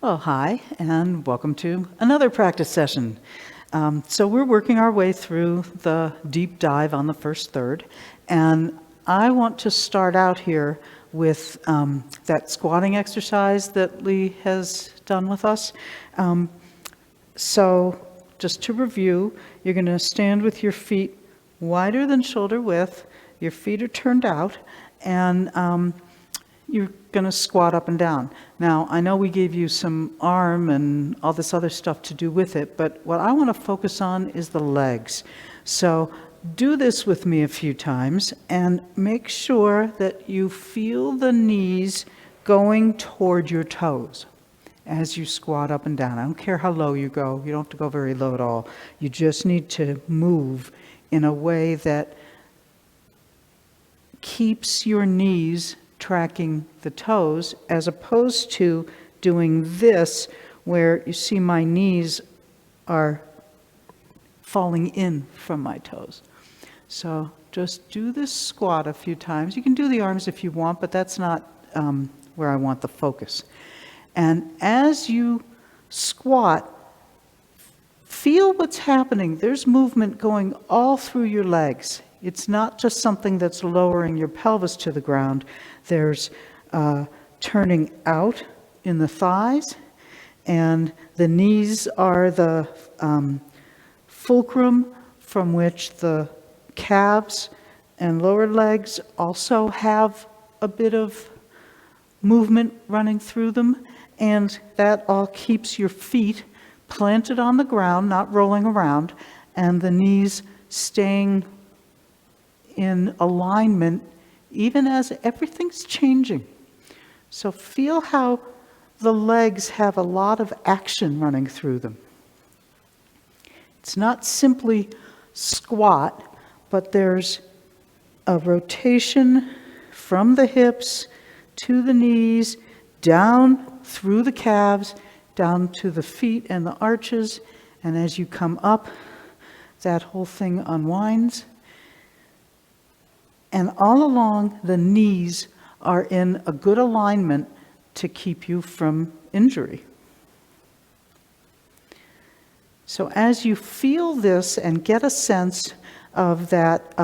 Well, hi, and welcome to another practice session. So we're working our way through the deep dive on the first third, and I want to start out here with that squatting exercise that Lee has done with us. So just to review, you're going to stand with your feet wider than shoulder width, your feet are turned out, and you're going to squat up and down. Now, I know we gave you some arm and all this other stuff to do with it, but what I want to focus on is the legs. So do this with me a few times and make sure that you feel the knees going toward your toes as you squat up and down. I don't care how low you go. You don't have to go very low at all. You just need to move in a way that keeps your knees tracking the toes, as opposed to doing this where you see my knees are falling in from my toes. So just do this squat a few times. You can do the arms if you want, but that's not where I want the focus. And as you squat, feel what's happening. There's movement going all through your legs. It's not just something that's lowering your pelvis to the ground. There's turning out in the thighs, and the knees are the fulcrum from which the calves and lower legs also have a bit of movement running through them, and that all keeps your feet planted on the ground, not rolling around, and the knees staying in alignment even as everything's changing. So feel how the legs have a lot of action running through them. It's not simply squat, but there's a rotation from the hips to the knees, down through the calves, down to the feet and the arches, and as you come up, that whole thing unwinds. And all along, the knees are in a good alignment to keep you from injury. So as you feel this and get a sense of that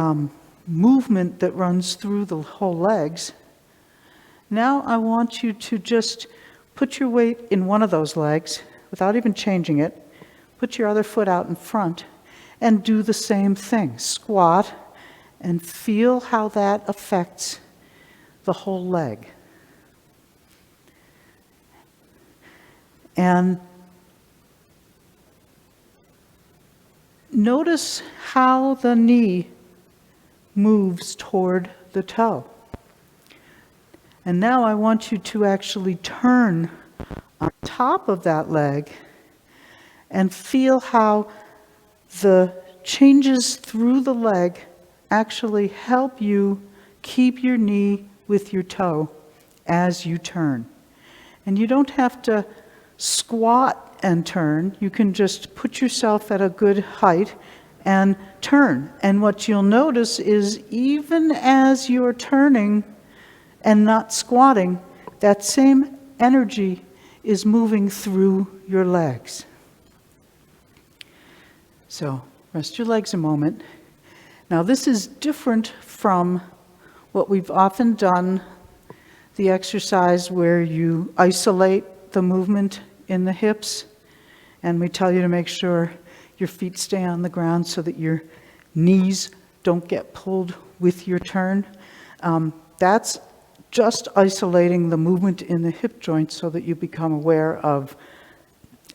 movement that runs through the whole legs, now I want you to just put your weight in one of those legs without even changing it. Put your other foot out in front and do the same thing. Squat. And feel how that affects the whole leg. And notice how the knee moves toward the toe. And now I want you to actually turn on top of that leg and feel how the changes through the leg actually help you keep your knee with your toe as you turn. And you don't have to squat and turn. You can just put yourself at a good height and turn. And what you'll notice is even as you're turning and not squatting, that same energy is moving through your legs. So rest your legs a moment. Now this is different from what we've often done, the exercise where you isolate the movement in the hips, and we tell you to make sure your feet stay on the ground so that your knees don't get pulled with your turn. That's just isolating the movement in the hip joints so that you become aware of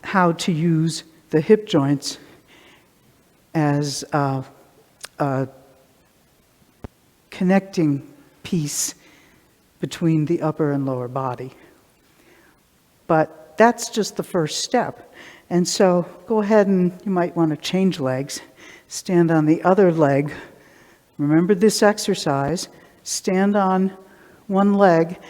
how to use the hip joints as a connecting piece between the upper and lower body. But that's just the first step. And so go ahead and you might want to change legs. Stand on the other leg. Remember this exercise. Stand on one leg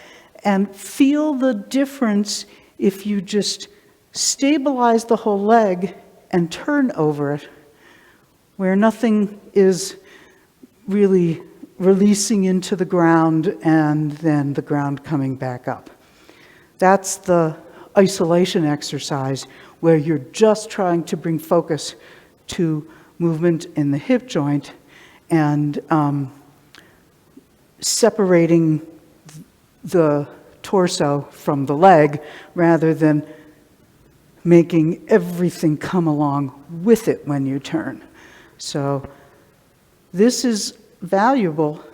and feel the difference if you just stabilize the whole leg and turn over it, where nothing is really releasing into the ground and then the ground coming back up. That's the isolation exercise where you're just trying to bring focus to movement in the hip joint and separating the torso from the leg rather than making everything come along with it when you turn. So this is valuable,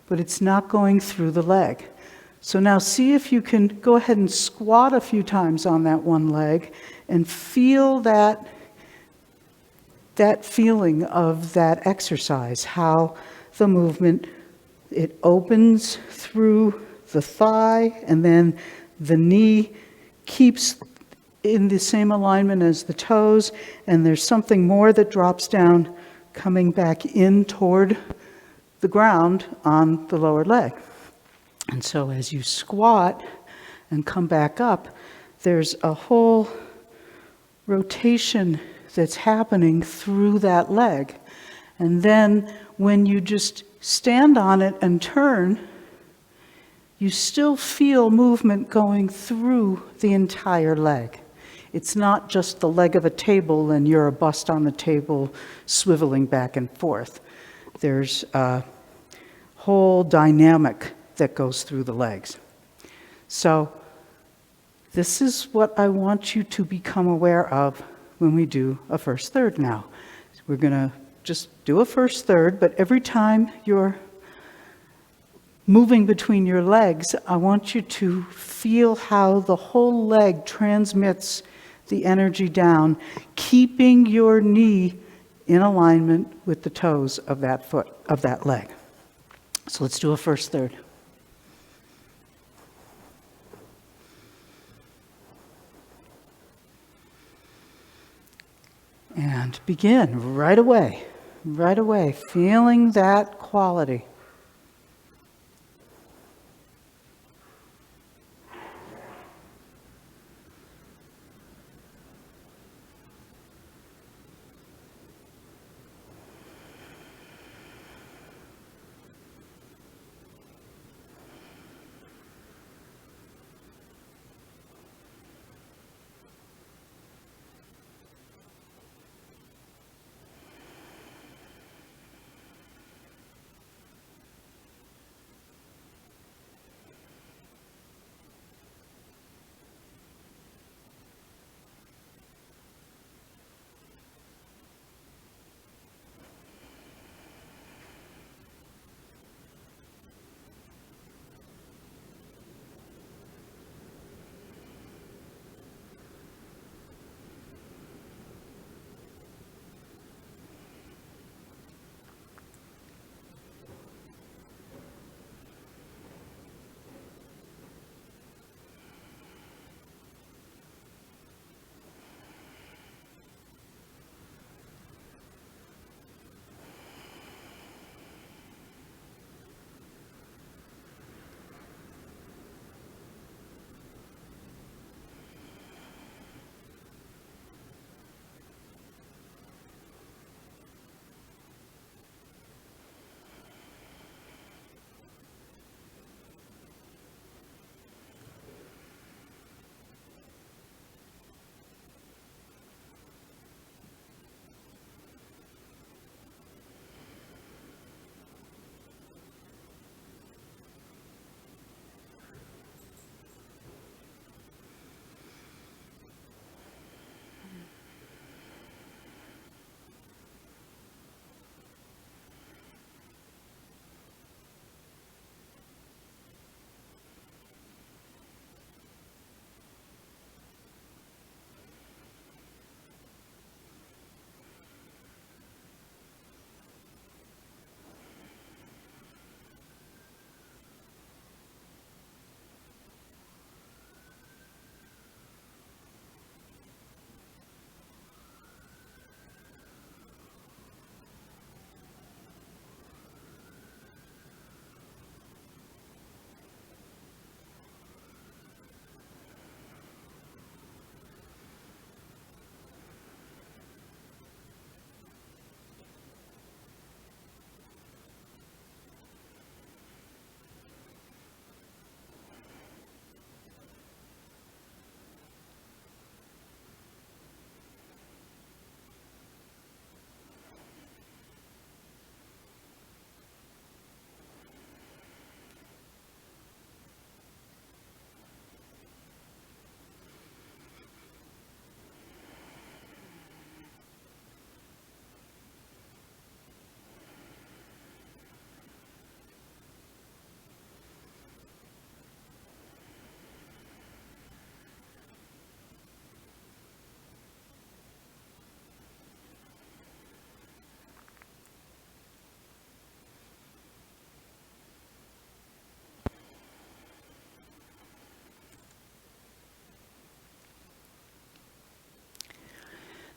but it's not going through the leg. So now see if you can go ahead and squat a few times on that one leg and feel that feeling of that exercise, how the movement, it opens through the thigh and then the knee keeps in the same alignment as the toes, and there's something more that drops down coming back in toward the ground on the lower leg. And so as you squat and come back up, there's a whole rotation that's happening through that leg. And then when you just stand on it and turn, you still feel movement going through the entire leg. It's not just the leg of a table and you're a bust on the table swiveling back and forth. There's a whole dynamic that goes through the legs. So this is what I want you to become aware of when we do a first third now. We're going to just do a first third, but every time you're moving between your legs, I want you to feel how the whole leg transmits the energy down, keeping your knee in alignment with the toes of that foot, of that leg. So let's do a first third. And begin right away, feeling that quality.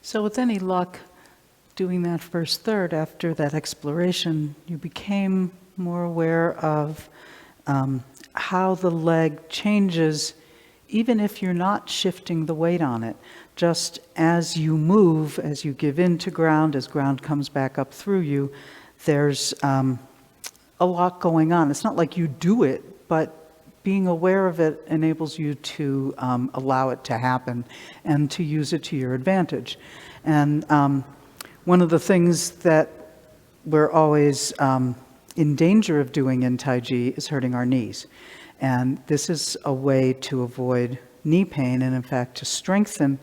So with any luck, doing that first third after that exploration, you became more aware of how the leg changes even if you're not shifting the weight on it. Just as you move, as you give in to ground, as ground comes back up through you, there's a lot going on. It's not like you do it, but being aware of it enables you to allow it to happen and to use it to your advantage. And one of the things that we're always in danger of doing in Tai Chi is hurting our knees. And this is a way to avoid knee pain and, in fact, to strengthen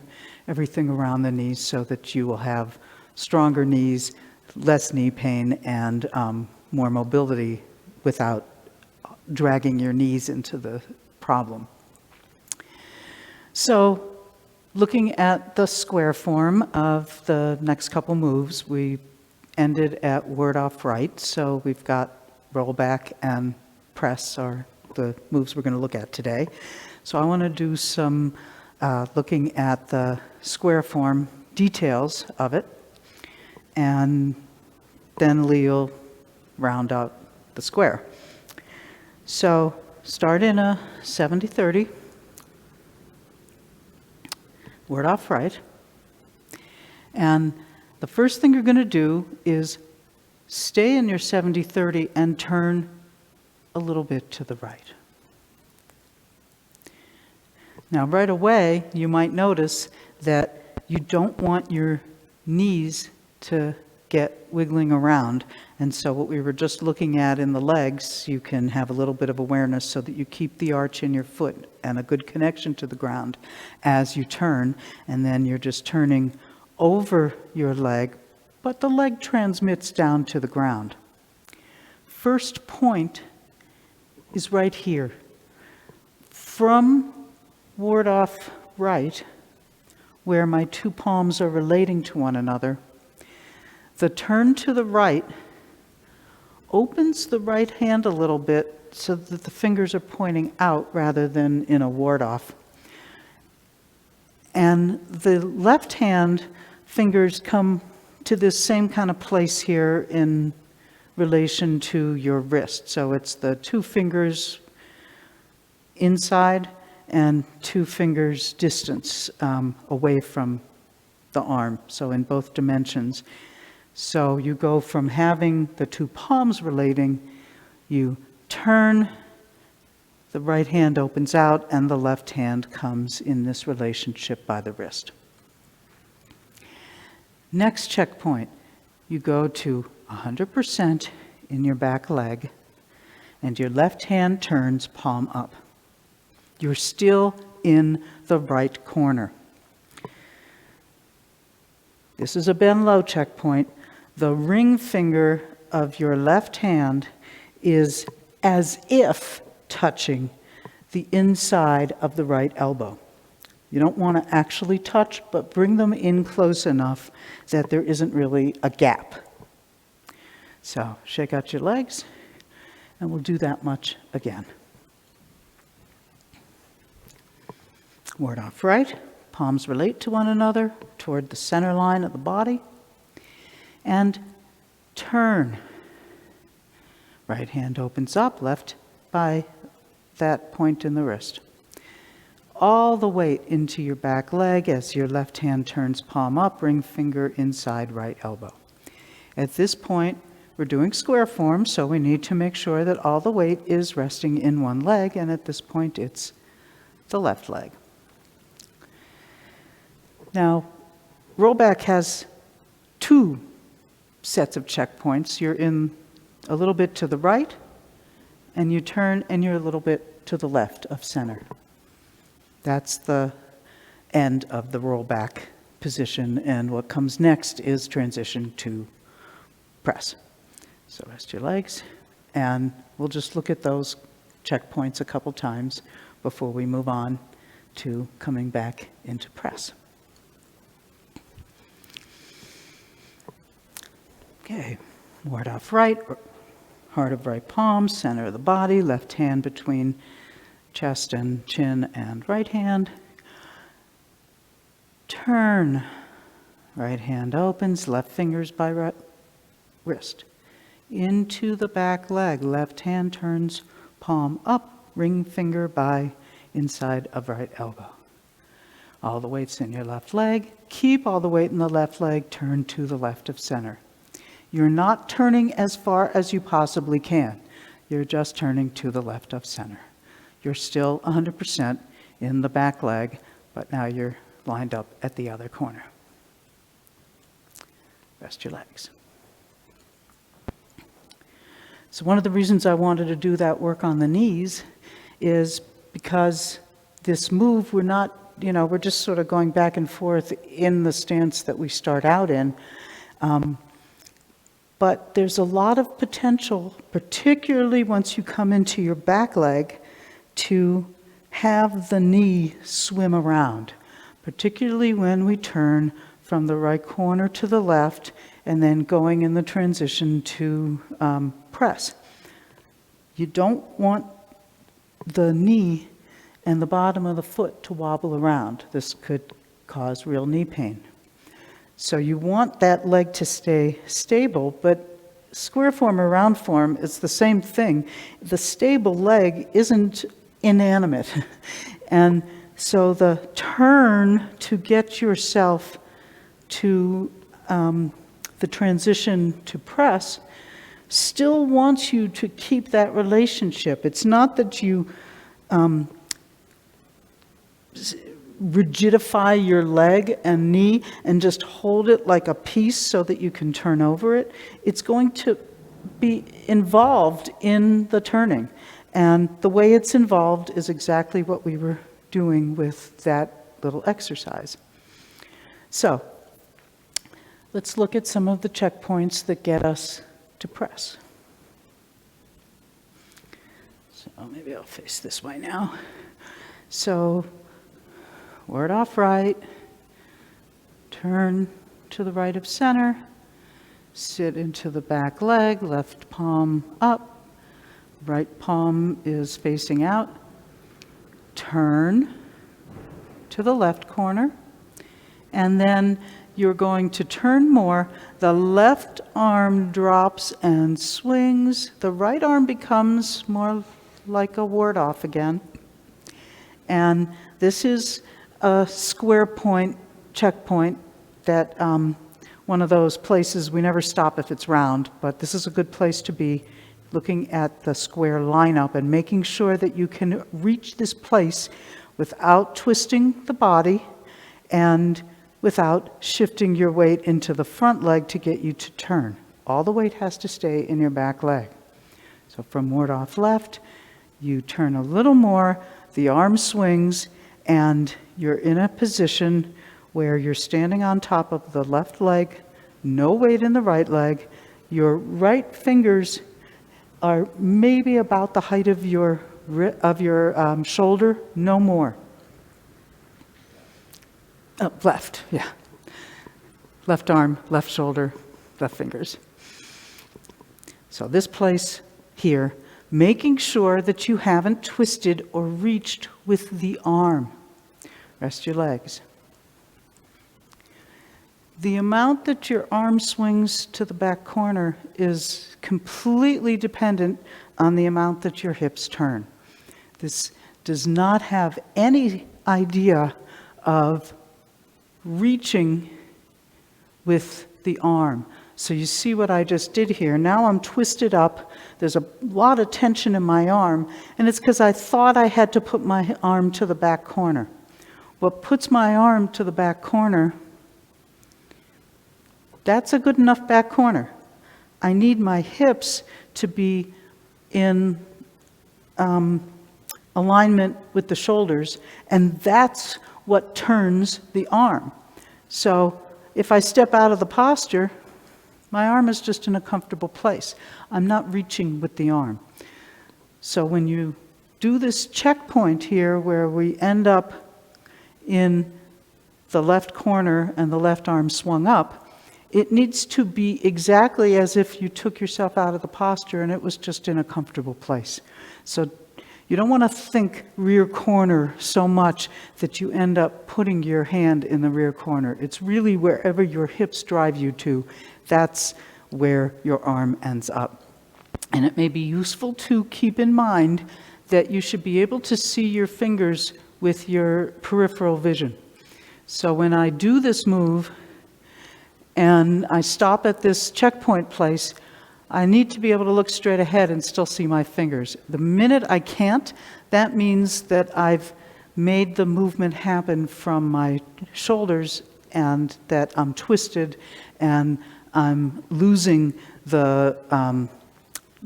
everything around the knees so that you will have stronger knees, less knee pain, and more mobility without dragging your knees into the problem. So, looking at the square form of the next couple moves, we ended at ward off right. So we've got rollback and press are the moves we're going to look at today. So I want to do some looking at the square form details of it, and then Lee will round out the square. So start in a 70-30, word off right, and the first thing you're going to do is stay in your 70-30 and turn a little bit to the right. Now, right away, you might notice that you don't want your knees to get wiggling around. And so what we were just looking at in the legs, you can have a little bit of awareness so that you keep the arch in your foot and a good connection to the ground as you turn. And then you're just turning over your leg, but the leg transmits down to the ground. First point is right here. From ward off right, where my two palms are relating to one another, the turn to the right opens the right hand a little bit so that the fingers are pointing out rather than in a ward off. And the left hand fingers come to this same kind of place here in relation to your wrist. So it's the two fingers inside and two fingers distance away from the arm, so in both dimensions. So you go from having the two palms relating, you turn, the right hand opens out, and the left hand comes in this relationship by the wrist. Next checkpoint, you go to 100% in your back leg, and your left hand turns palm up. You're still in the right corner. This is a bend low checkpoint. The ring finger of your left hand is as if touching the inside of the right elbow. You don't want to actually touch, but bring them in close enough that there isn't really a gap. So shake out your legs, and we'll do that much again. Ward off right, palms relate to one another toward the center line of the body, and turn. Right hand opens up, left by that point in the wrist. All the weight into your back leg as your left hand turns palm up, ring finger inside right elbow. At this point, we're doing square form, so we need to make sure that all the weight is resting in one leg, and at this point it's the left leg. Now, rollback has two sets of checkpoints. You're in a little bit to the right, and you turn, and you're a little bit to the left of center. That's the end of the rollback position, and what comes next is transition to press. So rest your legs, and we'll just look at those checkpoints a couple times before we move on to coming back into press. Okay, ward off right, heart of right palm, center of the body, left hand between chest and chin and right hand. Turn Right hand opens, left fingers by right wrist. Into the back leg, left hand turns, palm up, ring finger by inside of right elbow. All the weight's in your left leg. Keep all the weight in the left leg, turn to the left of center. You're not turning as far as you possibly can. You're just turning to the left of center. You're still 100% in the back leg, but now you're lined up at the other corner. Rest your legs. So one of the reasons I wanted to do that work on the knees is because this move, we're just sort of going back and forth in the stance that we start out in. But there's a lot of potential, particularly once you come into your back leg, to have the knee swim around, particularly when we turn from the right corner to the left and then going in the transition to press. You don't want the knee and the bottom of the foot to wobble around. This could cause real knee pain. So you want that leg to stay stable, but square form or round form is the same thing. The stable leg isn't inanimate. And so the turn to get yourself to the transition to press still wants you to keep that relationship. It's not that you rigidify your leg and knee and just hold it like a piece so that you can turn over it. It's going to be involved in the turning. And the way it's involved is exactly what we were doing with that little exercise. So, let's look at some of the checkpoints that get us to press. So maybe I'll face this way now. So, word off right, turn to the right of center, sit into the back leg, left palm up, right palm is facing out, turn to the left corner, and then you're going to turn more. The left arm drops and swings. The right arm becomes more like a ward off again. And this is a square point checkpoint that one of those places we never stop if it's round, but this is a good place to be, looking at the square lineup and making sure that you can reach this place without twisting the body and without shifting your weight into the front leg to get you to turn. All the weight has to stay in your back leg. So from ward off left, you turn a little more, the arm swings, and you're in a position where you're standing on top of the left leg, no weight in the right leg. Your right fingers are maybe about the height of your shoulder, no more. Left, yeah. Left arm, left shoulder, left fingers. So this place here, making sure that you haven't twisted or reached with the arm. Rest your legs. The amount that your arm swings to the back corner is completely dependent on the amount that your hips turn. This does not have any idea of reaching with the arm. So you see what I just did here. Now I'm twisted up. There's a lot of tension in my arm, and it's because I thought I had to put my arm to the back corner. What puts my arm to the back corner, that's a good enough back corner. I need my hips to be in alignment with the shoulders, and that's what turns the arm. So if I step out of the posture, my arm is just in a comfortable place. I'm not reaching with the arm. So when you do this checkpoint here where we end up in the left corner and the left arm swung up, it needs to be exactly as if you took yourself out of the posture and it was just in a comfortable place. So You don't want to think rear corner so much that you end up putting your hand in the rear corner. It's really wherever your hips drive you to, that's where your arm ends up. And it may be useful to keep in mind that you should be able to see your fingers with your peripheral vision. So when I do this move and I stop at this checkpoint place, I need to be able to look straight ahead and still see my fingers. The minute I can't, that means that I've made the movement happen from my shoulders and that I'm twisted and I'm losing the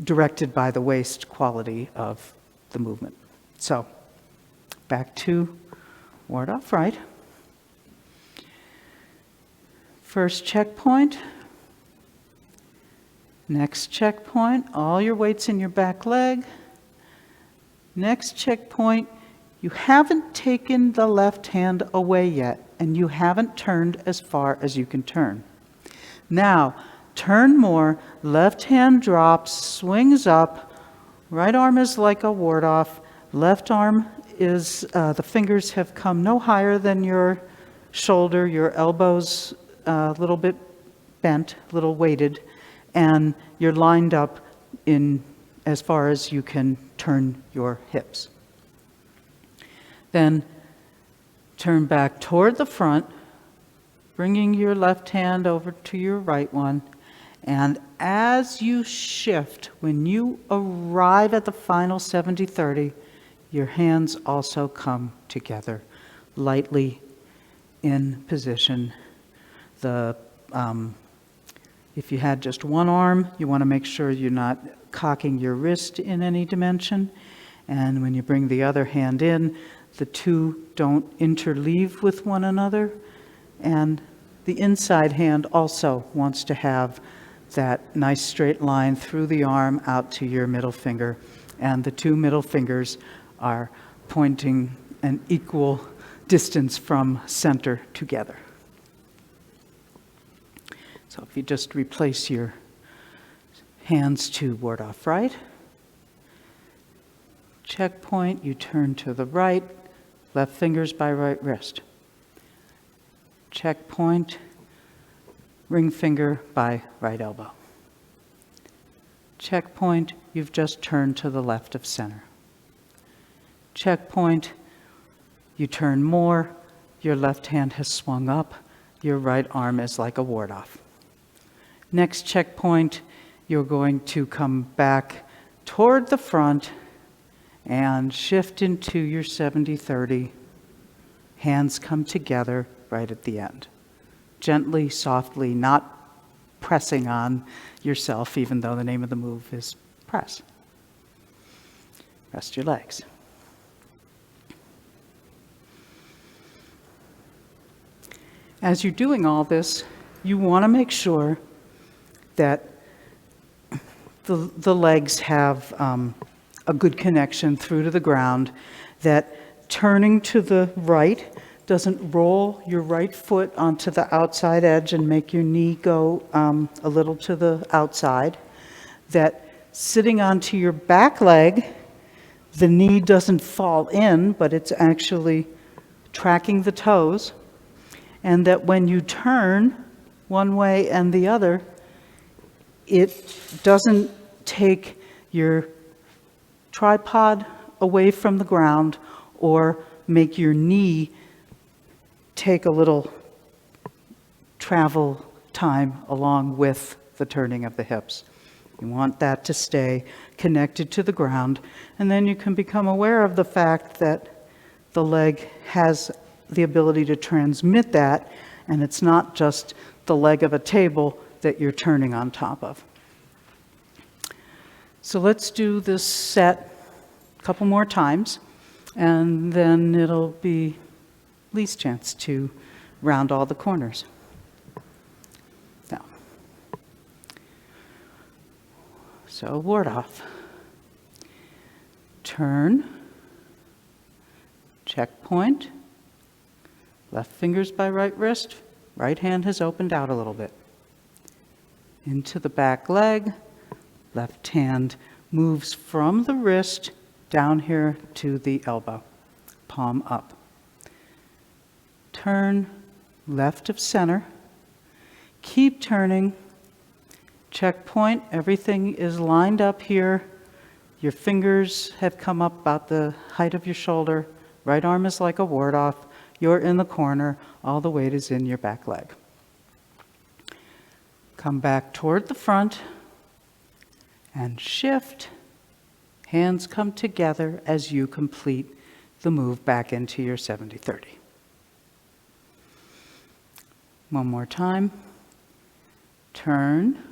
directed by the waist quality of the movement. So back to ward off right. First checkpoint. Next checkpoint, all your weight's in your back leg. Next checkpoint, you haven't taken the left hand away yet, and you haven't turned as far as you can turn. Now, turn more, left hand drops, swings up, right arm is like a ward off, left arm is, the fingers have come no higher than your shoulder, your elbows a little bit bent, a little weighted, and you're lined up in as far as you can turn your hips. Then turn back toward the front, bringing your left hand over to your right one. And as you shift, when you arrive at the final 70-30, your hands also come together, lightly in position. If you had just one arm, you want to make sure you're not cocking your wrist in any dimension. And when you bring the other hand in, the two don't interleave with one another. And the inside hand also wants to have that nice straight line through the arm out to your middle finger. And the two middle fingers are pointing an equal distance from center together. So if you just replace your hands to ward off right, checkpoint, you turn to the right, left fingers by right wrist. Checkpoint, ring finger by right elbow. Checkpoint, you've just turned to the left of center. Checkpoint, you turn more, your left hand has swung up, your right arm is like a ward off. Next checkpoint, you're going to come back toward the front and shift into your 70-30. Hands come together right at the end. Gently, softly, not pressing on yourself, even though the name of the move is press. Rest your legs. As you're doing all this, you want to make sure that the legs have a good connection through to the ground, that turning to the right doesn't roll your right foot onto the outside edge and make your knee go a little to the outside, that sitting onto your back leg, the knee doesn't fall in, but it's actually tracking the toes, and that when you turn one way and the other, it doesn't take your tripod away from the ground or make your knee take a little travel time along with the turning of the hips. You want that to stay connected to the ground, and then you can become aware of the fact that the leg has the ability to transmit that, and it's not just the leg of a table that you're turning on top of. So let's do this set a couple more times, and then it'll be Lee's chance to round all the corners. Now, so ward off. Turn, checkpoint, left fingers by right wrist, right hand has opened out a little bit. Into the back leg, left hand moves from the wrist down here to the elbow, palm up. Turn left of center. Keep turning. Checkpoint, everything is lined up here. Your fingers have come up about the height of your shoulder. Right arm is like a ward off. You're in the corner. All the weight is in your back leg. Come back toward the front and shift. Hands come together as you complete the move back into your 70-30. One more time. Turn.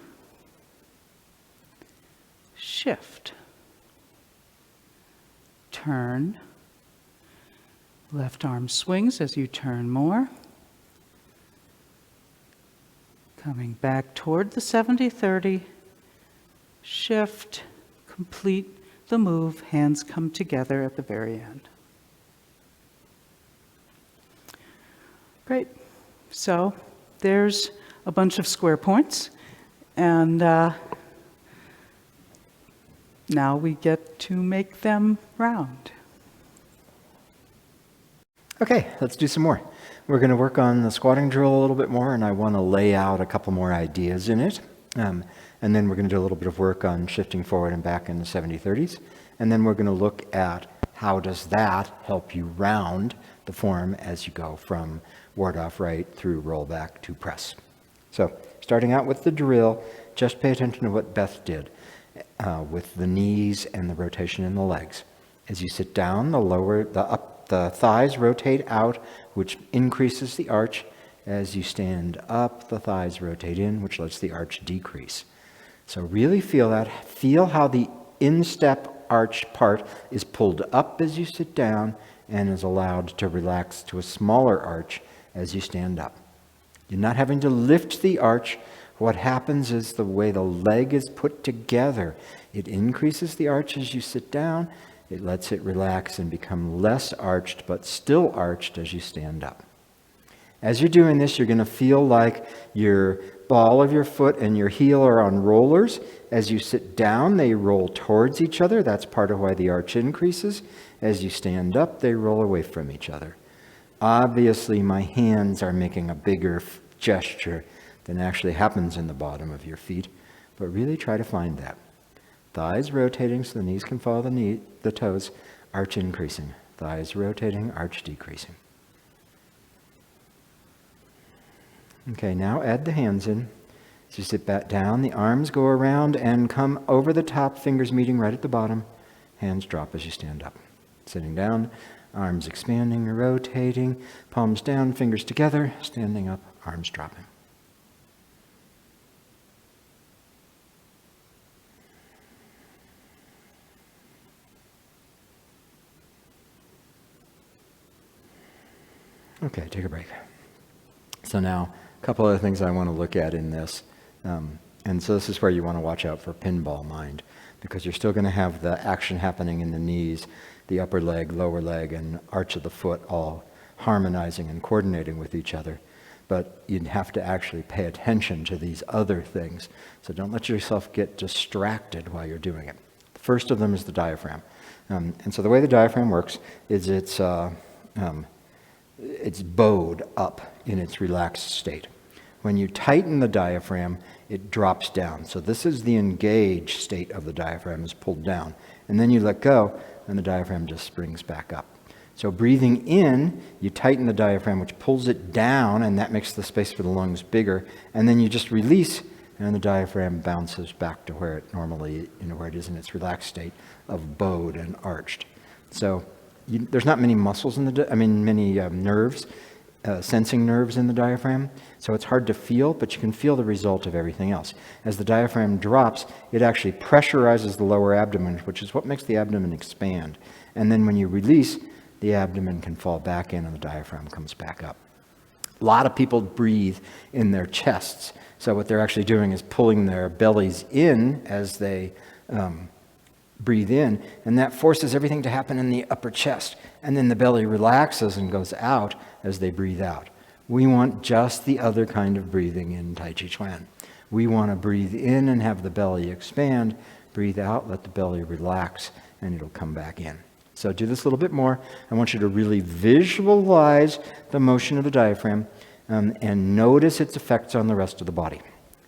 Shift. Turn. Left arm swings as you turn more. Coming back toward the 70-30. Shift. Complete the move. Hands come together at the very end. Great. So there's a bunch of square points, and now we get to make them round. Okay, let's do some more. We're going to work on the squatting drill a little bit more, and I want to lay out a couple more ideas in it. And then we're going to do a little bit of work on shifting forward and back in the 70-30s. And then we're going to look at how does that help you round the form as you go from ward off right through rollback to press. So starting out with the drill, just pay attention to what Beth did with the knees and the rotation in the legs. As you sit down, the thighs rotate out, which increases the arch. As you stand up, the thighs rotate in, which lets the arch decrease. So really feel that. Feel how the instep arch part is pulled up as you sit down and is allowed to relax to a smaller arch as you stand up. You're not having to lift the arch. What happens is the way the leg is put together, it increases the arch as you sit down. It lets it relax and become less arched, but still arched as you stand up. As you're doing this, you're going to feel like your ball of your foot and your heel are on rollers. As you sit down, they roll towards each other. That's part of why the arch increases. As you stand up, they roll away from each other. Obviously, my hands are making a bigger gesture than actually happens in the bottom of your feet, but really try to find that. Thighs rotating so the knees can follow the toes, arch increasing. Thighs rotating, arch decreasing. Okay, now add the hands in. As you sit back down, the arms go around and come over the top, fingers meeting right at the bottom. Hands drop as you stand up. Sitting down, arms expanding, rotating, palms down, fingers together, standing up, arms dropping. Okay, take a break. So now, a couple other things I want to look at in this. And so this is where you want to watch out for pinball mind, because you're still going to have the action happening in the knees, the upper leg, lower leg, and arch of the foot all harmonizing and coordinating with each other. But you'd have to actually pay attention to these other things. So don't let yourself get distracted while you're doing it. The first of them is the diaphragm. And so the way the diaphragm works is it's bowed up in its relaxed state. When you tighten the diaphragm, it drops down. So this is the engaged state of the diaphragm, is pulled down. And then you let go, and the diaphragm just springs back up. So breathing in, you tighten the diaphragm, which pulls it down, and that makes the space for the lungs bigger. And then you just release, and the diaphragm bounces back to where it normally, where it is in its relaxed state of bowed and arched. So there's not many muscles in many nerves, sensing nerves in the diaphragm. So it's hard to feel, but you can feel the result of everything else. As the diaphragm drops, it actually pressurizes the lower abdomen, which is what makes the abdomen expand. And then when you release, the abdomen can fall back in and the diaphragm comes back up. A lot of people breathe in their chests. So what they're actually doing is pulling their bellies in as they breathe in, and that forces everything to happen in the upper chest. And then the belly relaxes and goes out as they breathe out. We want just the other kind of breathing in Tai Chi Chuan. We want to breathe in and have the belly expand, breathe out, let the belly relax, and it'll come back in. So do this a little bit more. I want you to really visualize the motion of the diaphragm and notice its effects on the rest of the body.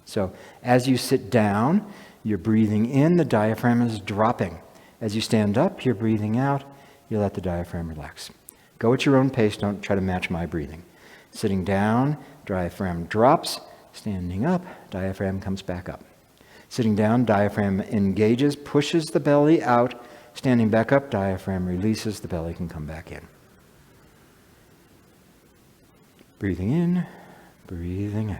So as you sit down, you're breathing in, the diaphragm is dropping. As you stand up, you're breathing out, you let the diaphragm relax. Go at your own pace, don't try to match my breathing. Sitting down, diaphragm drops. Standing up, diaphragm comes back up. Sitting down, diaphragm engages, pushes the belly out. Standing back up, diaphragm releases, the belly can come back in. Breathing in, breathing out.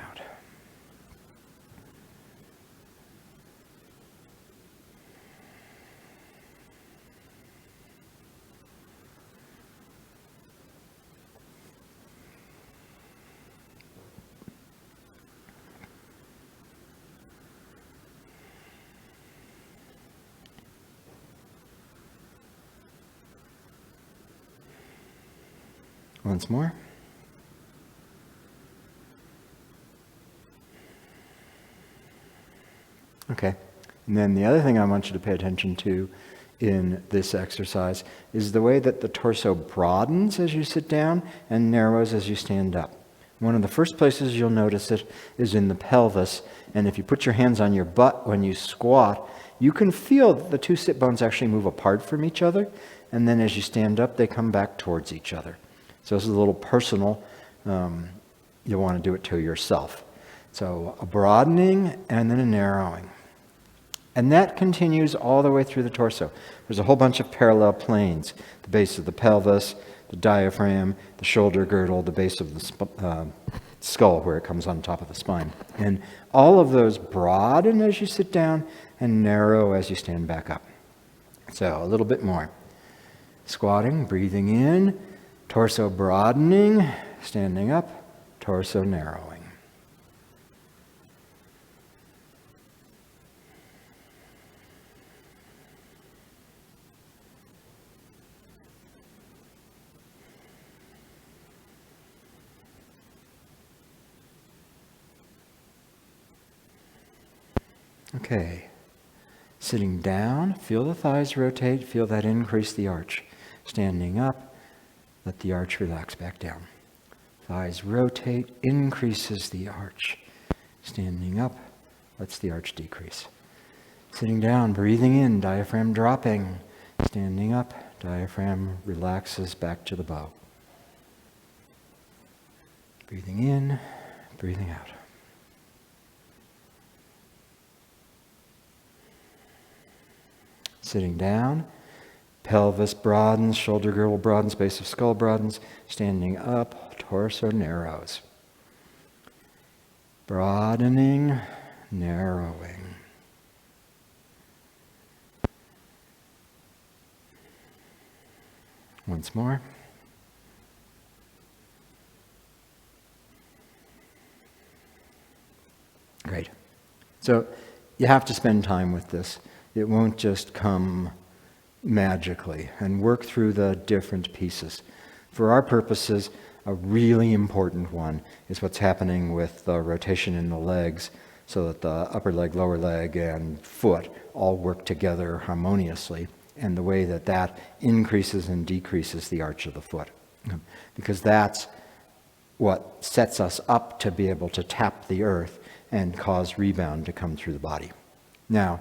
Once more. Okay. And then the other thing I want you to pay attention to in this exercise is the way that the torso broadens as you sit down and narrows as you stand up. One of the first places you'll notice it is in the pelvis, and if you put your hands on your butt when you squat, you can feel that the two sit bones actually move apart from each other, and then as you stand up, they come back towards each other. So this is a little personal. You'll want to do it to yourself. So a broadening and then a narrowing. And that continues all the way through the torso. There's a whole bunch of parallel planes. The base of the pelvis, the diaphragm, the shoulder girdle, the base of the skull where it comes on top of the spine. And all of those broaden as you sit down and narrow as you stand back up. So a little bit more. Squatting, breathing in, torso broadening, standing up, torso narrowing. Okay. Sitting down, feel the thighs rotate, feel that increase the arch. Standing up, let the arch relax back down. Thighs rotate, increases the arch. Standing up, lets the arch decrease. Sitting down, breathing in, diaphragm dropping. Standing up, diaphragm relaxes back to the bow. Breathing in, breathing out. Sitting down, pelvis broadens, shoulder girdle broadens, base of skull broadens. Standing up, torso narrows. Broadening, narrowing. Once more. Great. So you have to spend time with this. It won't just come magically, and work through the different pieces. For our purposes, a really important one is what's happening with the rotation in the legs so that the upper leg, lower leg, and foot all work together harmoniously, and the way that that increases and decreases the arch of the foot. Because that's what sets us up to be able to tap the earth and cause rebound to come through the body. Now,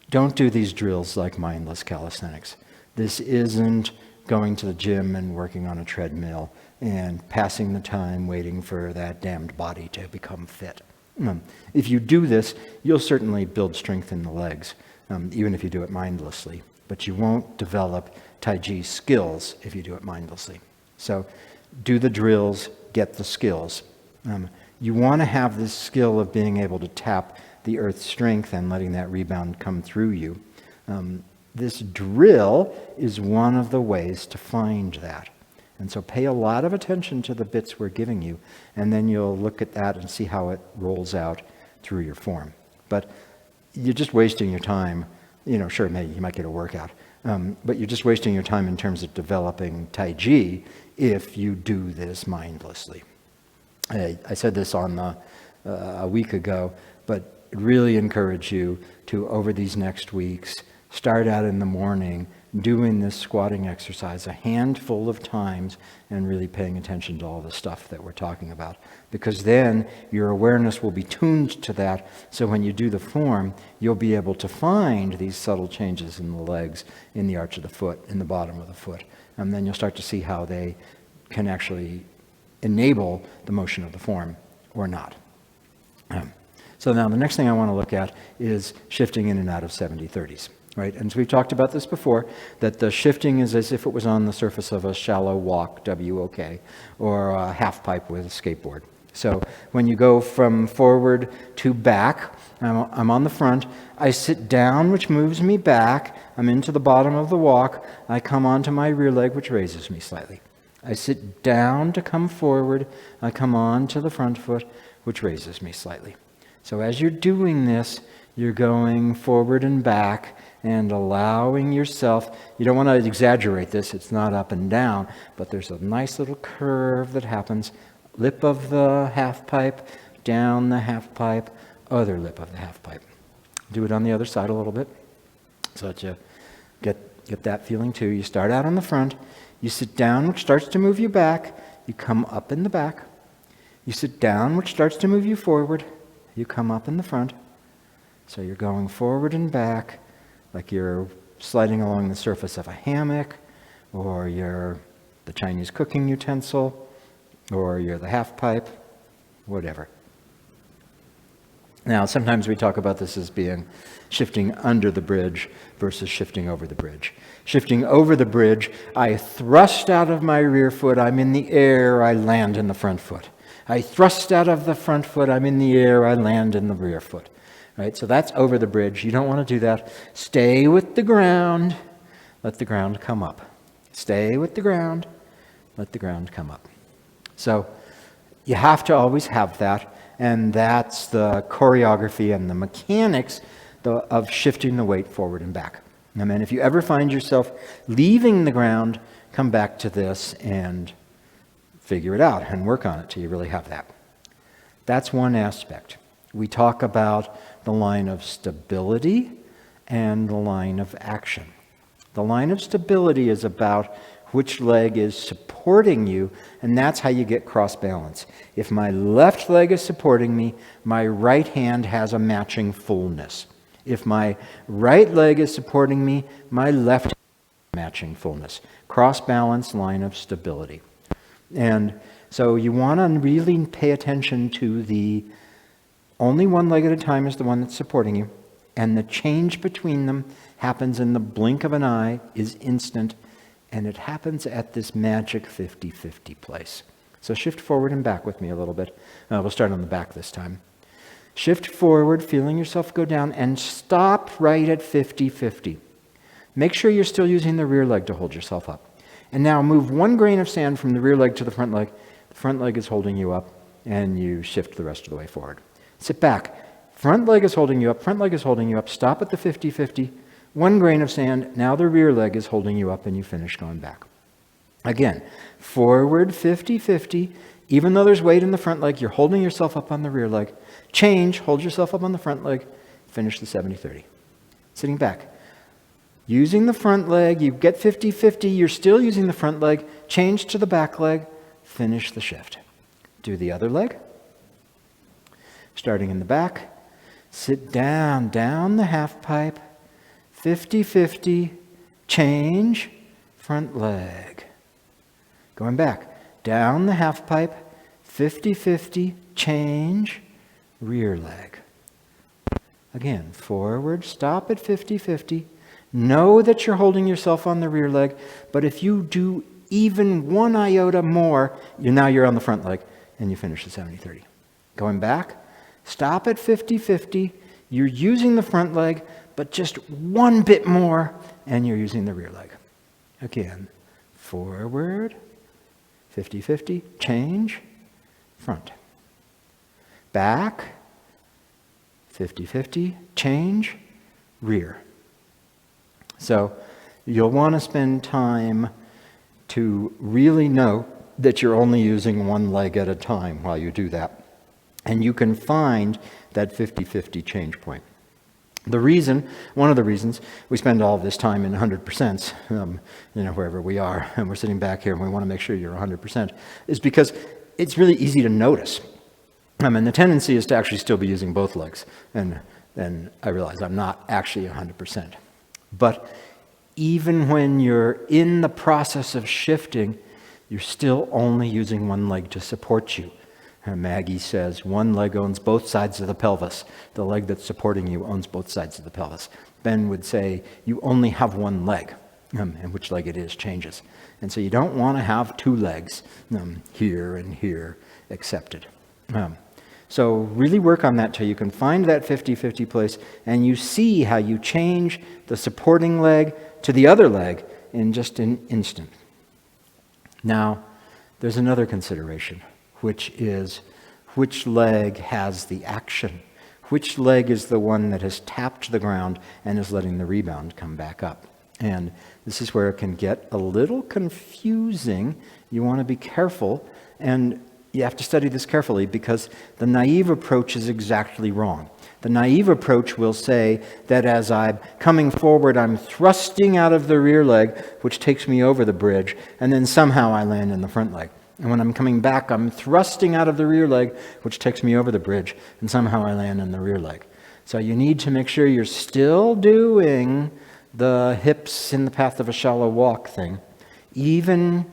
don't do these drills like mindless calisthenics. This isn't going to the gym and working on a treadmill and passing the time waiting for that damned body to become fit. If you do this, you'll certainly build strength in the legs, even if you do it mindlessly. But you won't develop Tai Chi skills if you do it mindlessly. So do the drills, get the skills. You want to have this skill of being able to tap the earth's strength and letting that rebound come through you. This drill is one of the ways to find that. And so pay a lot of attention to the bits we're giving you, and then you'll look at that and see how it rolls out through your form. But you're just wasting your time. Sure, maybe you might get a workout, but you're just wasting your time in terms of developing Tai Chi if you do this mindlessly. I said this on a week ago, but I'd really encourage you to, over these next weeks, start out in the morning doing this squatting exercise a handful of times and really paying attention to all the stuff that we're talking about. Because then your awareness will be tuned to that, so when you do the form, you'll be able to find these subtle changes in the legs, in the arch of the foot, in the bottom of the foot. And then you'll start to see how they can actually enable the motion of the form or not. So now the next thing I want to look at is shifting in and out of 70-30s. Right? And so we've talked about this before, that the shifting is as if it was on the surface of a shallow walk, WOK, or a half pipe with a skateboard. So when you go from forward to back, I'm on the front, I sit down, which moves me back, I'm into the bottom of the walk, I come onto my rear leg, which raises me slightly. I sit down to come forward, I come on to the front foot, which raises me slightly. So as you're doing this, you're going forward and back and allowing yourself, you don't want to exaggerate this, it's not up and down, but there's a nice little curve that happens. Lip of the half pipe, down the half pipe, other lip of the half pipe. Do it on the other side a little bit so that you get that feeling too. You start out on the front, you sit down, which starts to move you back, you come up in the back. You sit down, which starts to move you forward, you come up in the front. So you're going forward and back like you're sliding along the surface of a hammock, or you're the Chinese cooking utensil, or you're the half pipe, whatever. Now, sometimes we talk about this as being shifting under the bridge versus shifting over the bridge. Shifting over the bridge, I thrust out of my rear foot, I'm in the air, I land in the front foot. I thrust out of the front foot, I'm in the air, I land in the rear foot. Right? So that's over the bridge. You don't want to do that. Stay with the ground. Let the ground come up. Stay with the ground. Let the ground come up. So you have to always have that, and that's the choreography and the mechanics of shifting the weight forward and back. And then if you ever find yourself leaving the ground, come back to this and figure it out and work on it till you really have that. That's one aspect. We talk about the line of stability and the line of action. The line of stability is about which leg is supporting you, and that's how you get cross balance. If my left leg is supporting me, my right hand has a matching fullness. If my right leg is supporting me, my left hand has a matching fullness. Cross balance, line of stability. And so you want to really pay attention to the only one leg at a time is the one that's supporting you, and the change between them happens in the blink of an eye, is instant, and it happens at this magic 50-50 place. So shift forward and back with me a little bit. We'll start on the back this time. Shift forward, feeling yourself go down, and stop right at 50-50. Make sure you're still using the rear leg to hold yourself up. And now move one grain of sand from the rear leg to the front leg. The front leg is holding you up, and you shift the rest of the way forward. Sit back. Front leg is holding you up. Front leg is holding you up. Stop at the 50-50. One grain of sand. Now the rear leg is holding you up and you finish going back. Again, forward 50-50. Even though there's weight in the front leg, you're holding yourself up on the rear leg. Change. Hold yourself up on the front leg. Finish the 70-30. Sitting back. Using the front leg, you get 50-50. You're still using the front leg. Change to the back leg. Finish the shift. Do the other leg. Starting in the back, sit down the half pipe, 50-50, change, front leg. Going back, down the half pipe, 50-50, change, rear leg. Again, forward, stop at 50-50. Know that you're holding yourself on the rear leg, but if you do even one iota more, now you're on the front leg, and you finish the 70-30. Going back, stop at 50-50. You're using the front leg, but just one bit more, and you're using the rear leg. Again, forward, 50-50, change, front. Back, 50-50, change, rear. So you'll want to spend time to really know that you're only using one leg at a time while you do that. And you can find that 50-50 change point. One of the reasons we spend all this time in 100%, wherever we are, and we're sitting back here and we want to make sure you're 100%, is because it's really easy to notice. And the tendency is to actually still be using both legs. And then I realize I'm not actually 100%. But even when you're in the process of shifting, you're still only using one leg to support you. Maggie says, one leg owns both sides of the pelvis. The leg that's supporting you owns both sides of the pelvis. Ben would say, you only have one leg, and which leg it is changes. And so you don't want to have two legs, here and here accepted. So really work on that till you can find that 50-50 place, and you see how you change the supporting leg to the other leg in just an instant. Now, there's another consideration, which is which leg has the action. Which leg is the one that has tapped the ground and is letting the rebound come back up? And this is where it can get a little confusing. You want to be careful, and you have to study this carefully because the naive approach is exactly wrong. The naive approach will say that as I'm coming forward, I'm thrusting out of the rear leg, which takes me over the bridge, and then somehow I land in the front leg. And when I'm coming back, I'm thrusting out of the rear leg, which takes me over the bridge, and somehow I land in the rear leg. So you need to make sure you're still doing the hips in the path of a shallow walk thing, even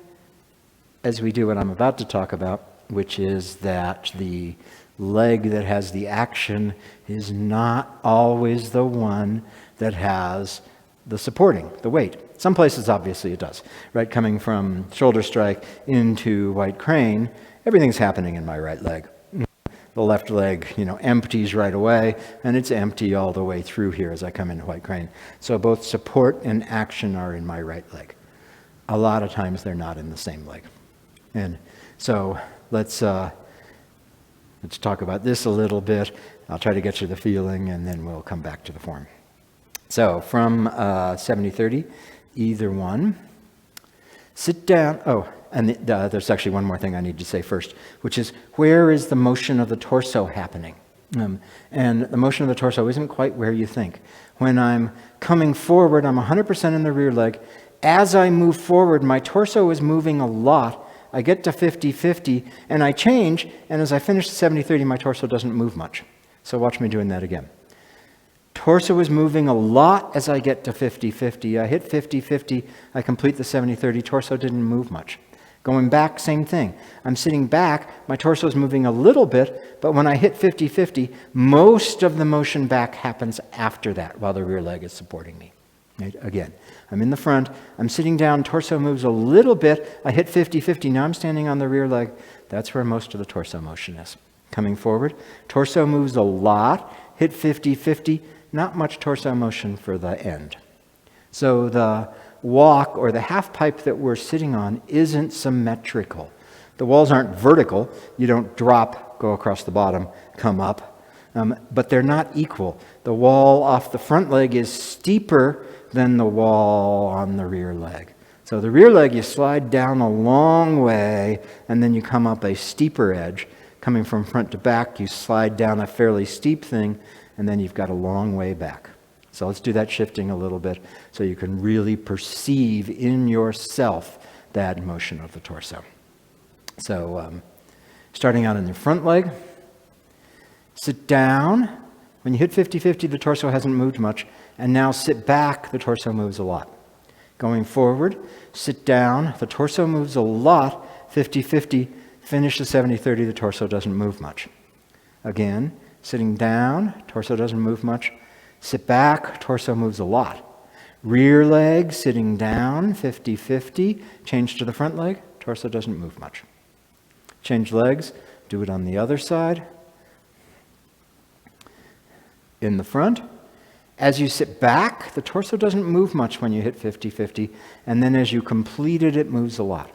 as we do what I'm about to talk about, which is that the leg that has the action is not always the one that has the supporting, the weight. Some places, obviously, it does, right? Coming from shoulder strike into white crane, everything's happening in my right leg. The left leg, empties right away, and it's empty all the way through here as I come into white crane. So both support and action are in my right leg. A lot of times they're not in the same leg. And so let's talk about this a little bit. I'll try to get you the feeling, and then we'll come back to the form. So from 70-30, either one. Sit down. Oh, and there's actually one more thing I need to say first, which is where is the motion of the torso happening? And the motion of the torso isn't quite where you think. When I'm coming forward, I'm 100% in the rear leg. As I move forward, my torso is moving a lot. I get to 50-50, and I change, and as I finish the 70-30, my torso doesn't move much. So watch me doing that again. Torso is moving a lot as I get to 50-50. I hit 50-50, I complete the 70-30, torso didn't move much. Going back, same thing. I'm sitting back, my torso is moving a little bit, but when I hit 50-50, most of the motion back happens after that while the rear leg is supporting me. Right? Again, I'm in the front, I'm sitting down, torso moves a little bit, I hit 50-50, now I'm standing on the rear leg. That's where most of the torso motion is. Coming forward, torso moves a lot, hit 50-50, not much torso motion for the end. So the walk or the half pipe that we're sitting on isn't symmetrical. The walls aren't vertical. You don't drop, go across the bottom, come up. But they're not equal. The wall off the front leg is steeper than the wall on the rear leg. So the rear leg, you slide down a long way, and then you come up a steeper edge. Coming from front to back, you slide down a fairly steep thing, and then you've got a long way back. So let's do that shifting a little bit so you can really perceive in yourself that motion of the torso. So starting out in the front leg, sit down. When you hit 50-50, the torso hasn't moved much. And now sit back, the torso moves a lot. Going forward, sit down, the torso moves a lot. 50-50, finish the 70-30, the torso doesn't move much. Again, sitting down, torso doesn't move much. Sit back, torso moves a lot. Rear leg, sitting down, 50-50. Change to the front leg, torso doesn't move much. Change legs, do it on the other side. In the front. As you sit back, the torso doesn't move much when you hit 50-50. And then as you complete it, it moves a lot.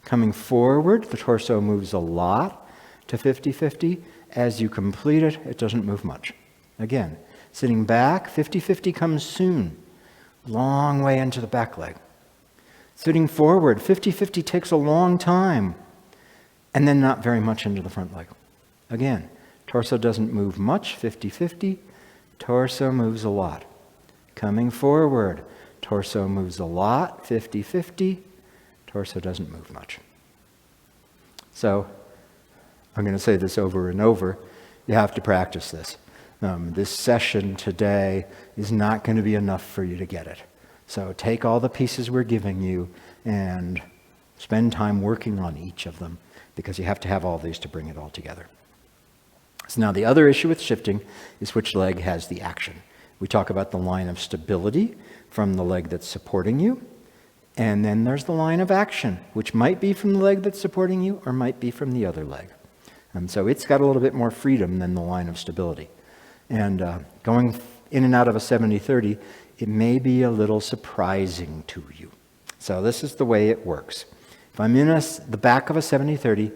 Coming forward, the torso moves a lot to 50-50. As you complete it, it doesn't move much. Again, sitting back, 50-50 comes soon. Long way into the back leg. Sitting forward, 50-50 takes a long time. And then not very much into the front leg. Again, torso doesn't move much, 50-50. Torso moves a lot. Coming forward, torso moves a lot, 50-50. Torso doesn't move much. So, I'm going to say this over and over. You have to practice this. This session today is not going to be enough for you to get it. So take all the pieces we're giving you and spend time working on each of them, because you have to have all these to bring it all together. So now the other issue with shifting is which leg has the action. We talk about the line of stability from the leg that's supporting you, and then there's the line of action, which might be from the leg that's supporting you or might be from the other leg. And so it's got a little bit more freedom than the line of stability. And going in and out of a 70-30, it may be a little surprising to you. So this is the way it works. If I'm in the back of a 70-30,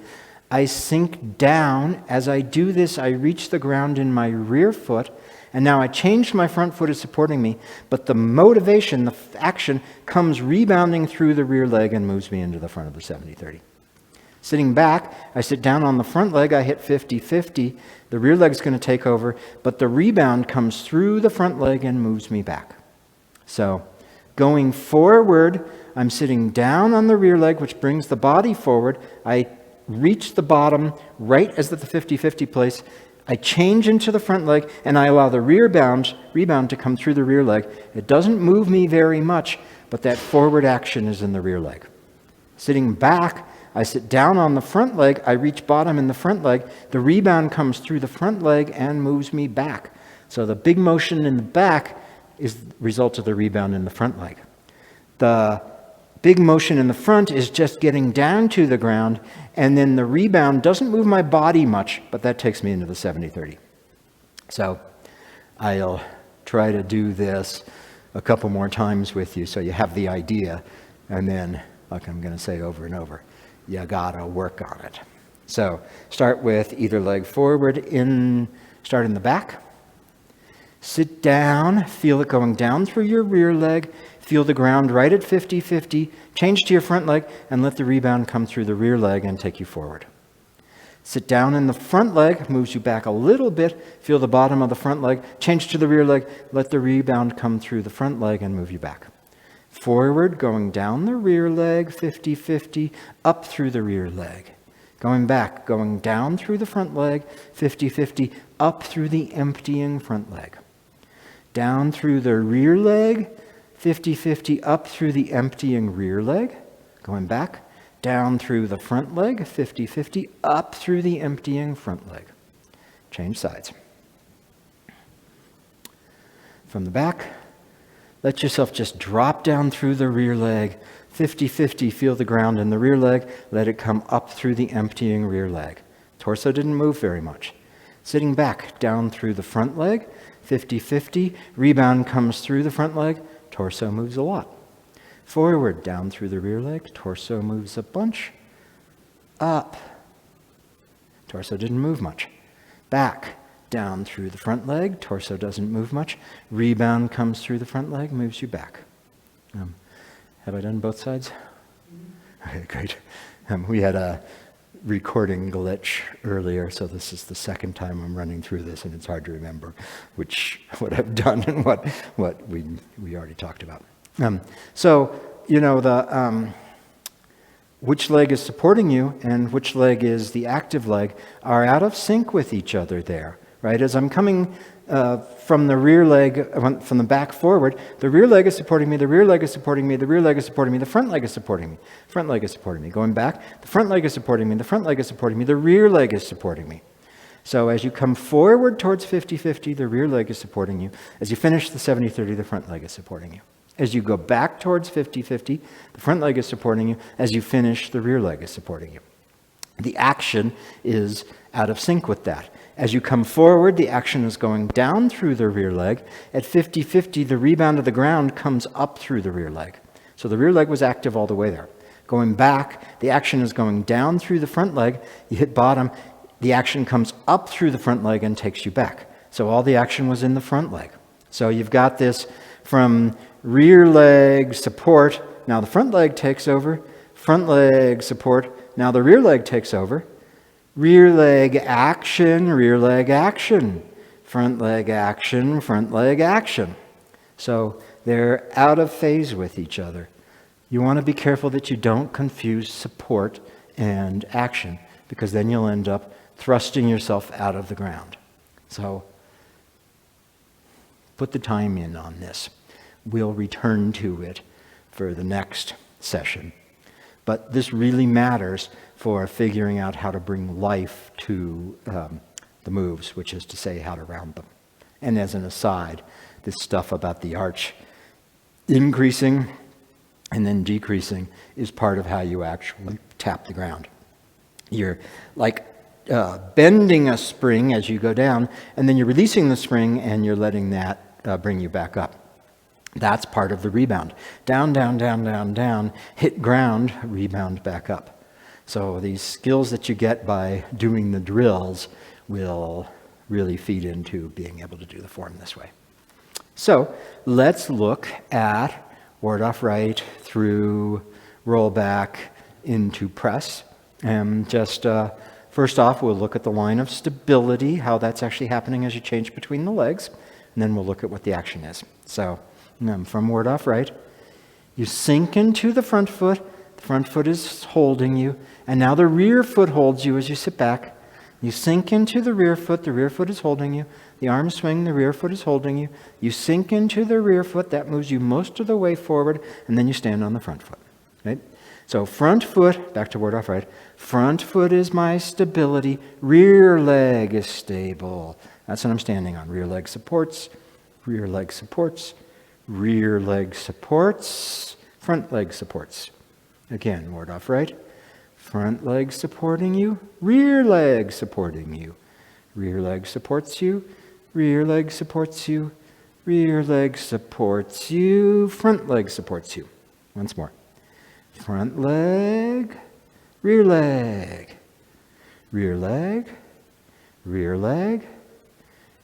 I sink down. As I do this, I reach the ground in my rear foot, and now I changed my front foot is supporting me, but the motivation, the action, comes rebounding through the rear leg and moves me into the front of the 70-30. Sitting back, I sit down on the front leg, I hit 50-50. The rear leg's going to take over, but the rebound comes through the front leg and moves me back. So, going forward, I'm sitting down on the rear leg, which brings the body forward. I reach the bottom right as at the 50-50 place. I change into the front leg, and I allow the rebound to come through the rear leg. It doesn't move me very much, but that forward action is in the rear leg. Sitting back, I sit down on the front leg, I reach bottom in the front leg, the rebound comes through the front leg and moves me back. So the big motion in the back is the result of the rebound in the front leg. The big motion in the front is just getting down to the ground, and then the rebound doesn't move my body much, but that takes me into the 70-30. So I'll try to do this a couple more times with you so you have the idea, and then, like I'm going to say over and over, you gotta work on it. So start with either leg forward, start in the back. Sit down, feel it going down through your rear leg, feel the ground right at 50-50, change to your front leg, and let the rebound come through the rear leg and take you forward. Sit down in the front leg, moves you back a little bit, feel the bottom of the front leg, change to the rear leg, let the rebound come through the front leg and move you back. Forward, going down the rear leg, 50-50, up through the rear leg. Going back, going down through the front leg, 50-50, up through the emptying front leg. Down through the rear leg, 50-50, up through the emptying rear leg. Going back, down through the front leg, 50-50, up through the emptying front leg. Change sides. From the back, let yourself just drop down through the rear leg, 50-50, feel the ground in the rear leg, let it come up through the emptying rear leg. Torso didn't move very much. Sitting back, down through the front leg, 50-50, rebound comes through the front leg, torso moves a lot. Forward, down through the rear leg, torso moves a bunch. Up, torso didn't move much. Back, down through the front leg, torso doesn't move much. Rebound comes through the front leg, moves you back. Have I done both sides? Okay, great. We had a recording glitch earlier, so this is the second time I'm running through this, and it's hard to remember what I've done and what we already talked about. So, which leg is supporting you and which leg is the active leg are out of sync with each other there. Right, as I'm coming from the rear leg, from the back forward, the rear leg is supporting me, the rear leg is supporting me, the rear leg is supporting me, the front leg is supporting me, front leg is supporting me. Going back, the front leg is supporting me, the front leg is supporting me, the rear leg is supporting me. So as you come forward towards 50-50, the rear leg is supporting you. As you finish the 70-30, the front leg is supporting you. As you go back towards 50-50, the front leg is supporting you. As you finish, the rear leg is supporting you. The action is out of sync with that. As you come forward, the action is going down through the rear leg. At 50-50, the rebound of the ground comes up through the rear leg. So the rear leg was active all the way there. Going back, the action is going down through the front leg. You hit bottom, the action comes up through the front leg and takes you back. So all the action was in the front leg. So you've got this from rear leg support, now the front leg takes over, front leg support, now the rear leg takes over. rear leg action, rear leg action, front leg action, front leg action. So they're out of phase with each other. You want to be careful that you don't confuse support and action, because then you'll end up thrusting yourself out of the ground. So put the time in on this. We'll return to it for the next session. But this really matters for figuring out how to bring life to the moves, which is to say how to round them. And as an aside, this stuff about the arch increasing and then decreasing is part of how you actually tap the ground. You're like bending a spring as you go down, and then you're releasing the spring and you're letting that bring you back up. That's part of the rebound. Down, down, down, down, down, hit ground, rebound back up. So these skills that you get by doing the drills will really feed into being able to do the form this way. So let's look at ward off right through rollback into press. And just first off, we'll look at the line of stability, how that's actually happening as you change between the legs. And then we'll look at what the action is. So from ward off right, you sink into the front foot is holding you, and now the rear foot holds you as you sit back. You sink into the rear foot is holding you, the arms swing, the rear foot is holding you, you sink into the rear foot, that moves you most of the way forward, and then you stand on the front foot, right? So front foot, back to ward off right, front foot is my stability, rear leg is stable. That's what I'm standing on, rear leg supports, rear leg supports, rear leg supports, front leg supports. Again, ward off right. Front leg supporting you, rear leg supporting you. Rear leg supports you, rear leg supports you, rear leg supports you, front leg supports you. Once more. Front leg, rear leg, rear leg, rear leg,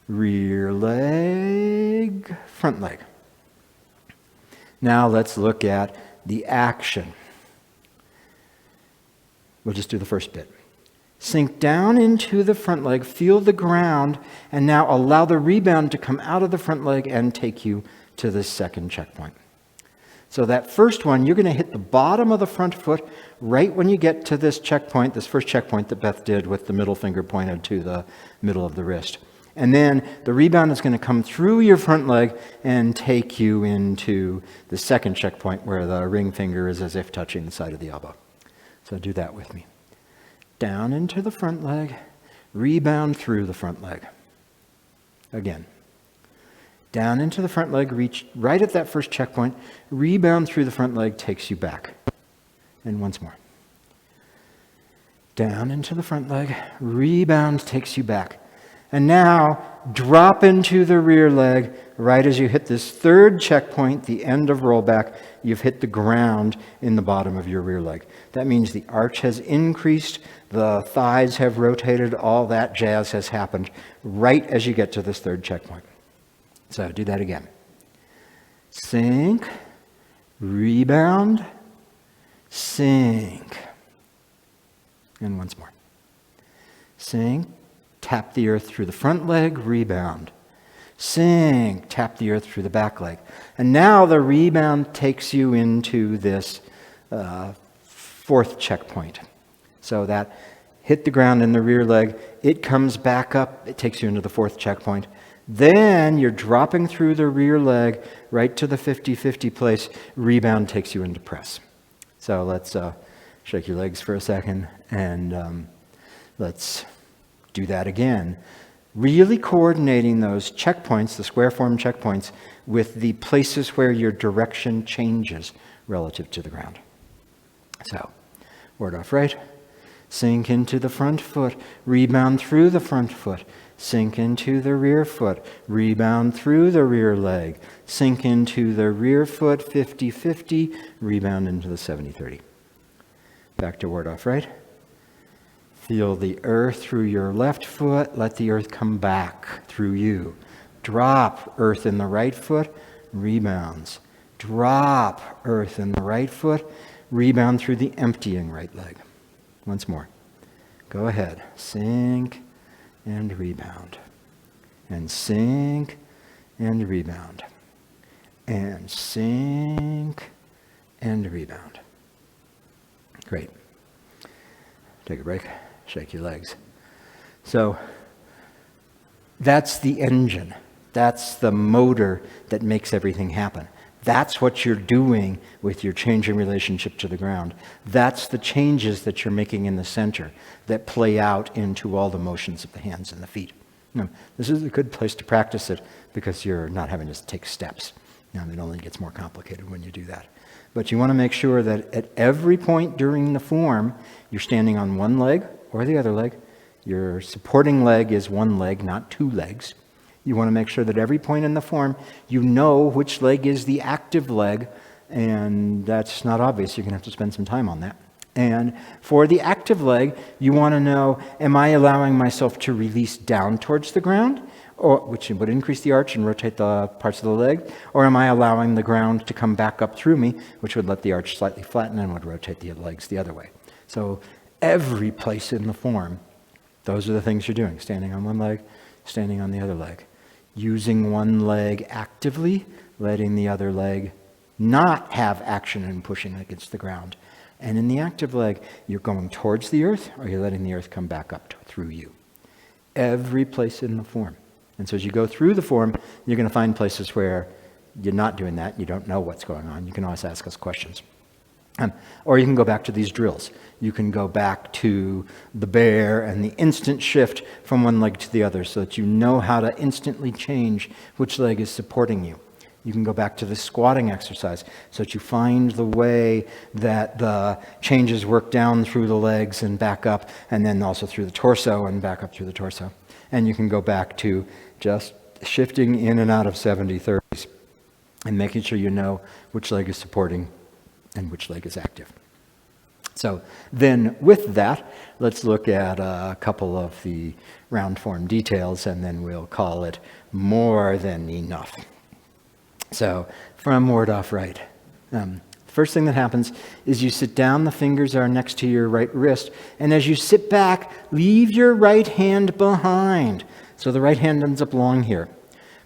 rear leg, front leg. Now let's look at the action. We'll just do the first bit. Sink down into the front leg, feel the ground, and now allow the rebound to come out of the front leg and take you to the second checkpoint. So that first one, you're going to hit the bottom of the front foot right when you get to this checkpoint, this first checkpoint that Beth did with the middle finger pointed to the middle of the wrist. And then the rebound is going to come through your front leg and take you into the second checkpoint where the ring finger is as if touching the side of the elbow. So do that with me. Down into the front leg, rebound through the front leg. Again. Down into the front leg, reach right at that first checkpoint, rebound through the front leg, takes you back. And once more. Down into the front leg, rebound takes you back. And now, drop into the rear leg. Right as you hit this third checkpoint, the end of rollback, you've hit the ground in the bottom of your rear leg. That means the arch has increased, the thighs have rotated, all that jazz has happened right as you get to this third checkpoint. So do that again. Sink, rebound, sink. And once more. Sink. Tap the earth through the front leg, rebound. Sink, tap the earth through the back leg. And now the rebound takes you into this fourth checkpoint. So that hit the ground in the rear leg, it comes back up, it takes you into the fourth checkpoint. Then you're dropping through the rear leg right to the 50-50 place, rebound takes you into press. So let's shake your legs for a second and let's do that again. Really coordinating those checkpoints, the square form checkpoints, with the places where your direction changes relative to the ground. So, ward off right, sink into the front foot, rebound through the front foot, sink into the rear foot, rebound through the rear leg, sink into the rear foot, 50-50, rebound into the 70-30. Back to ward off right. Feel the earth through your left foot. Let the earth come back through you. Drop earth in the right foot. Rebounds. Drop earth in the right foot. Rebound through the emptying right leg. Once more. Go ahead. Sink and rebound. And sink and rebound. And sink and rebound. Great. Take a break. Shake your legs. So that's the engine. That's the motor that makes everything happen. That's what you're doing with your changing relationship to the ground. That's the changes that you're making in the center that play out into all the motions of the hands and the feet. Now, this is a good place to practice it because you're not having to take steps. Now, it only gets more complicated when you do that. But you want to make sure that at every point during the form, you're standing on one leg or the other leg. Your supporting leg is one leg, not two legs. You want to make sure that every point in the form, you know which leg is the active leg, and that's not obvious. You're going to have to spend some time on that. And for the active leg, you want to know, am I allowing myself to release down towards the ground, which would increase the arch and rotate the parts of the leg, or am I allowing the ground to come back up through me, which would let the arch slightly flatten and would rotate the legs the other way. So every place in the form, those are the things you're doing, standing on one leg, standing on the other leg. Using one leg actively, letting the other leg not have action and pushing against the ground. And in the active leg, you're going towards the earth, or you're letting the earth come back up through you. Every place in the form. And so as you go through the form, you're going to find places where you're not doing that, you don't know what's going on. You can always ask us questions. Or you can go back to these drills. You can go back to the bear and the instant shift from one leg to the other so that you know how to instantly change which leg is supporting you. You can go back to the squatting exercise so that you find the way that the changes work down through the legs and back up, and then also through the torso and back up through the torso. And you can go back to just shifting in and out of 70-30s and making sure you know which leg is supporting and which leg is active. So then with that, let's look at a couple of the round form details, and then we'll call it more than enough. So from ward off right. First thing that happens is you sit down, the fingers are next to your right wrist, and as you sit back, leave your right hand behind. So the right hand ends up long here.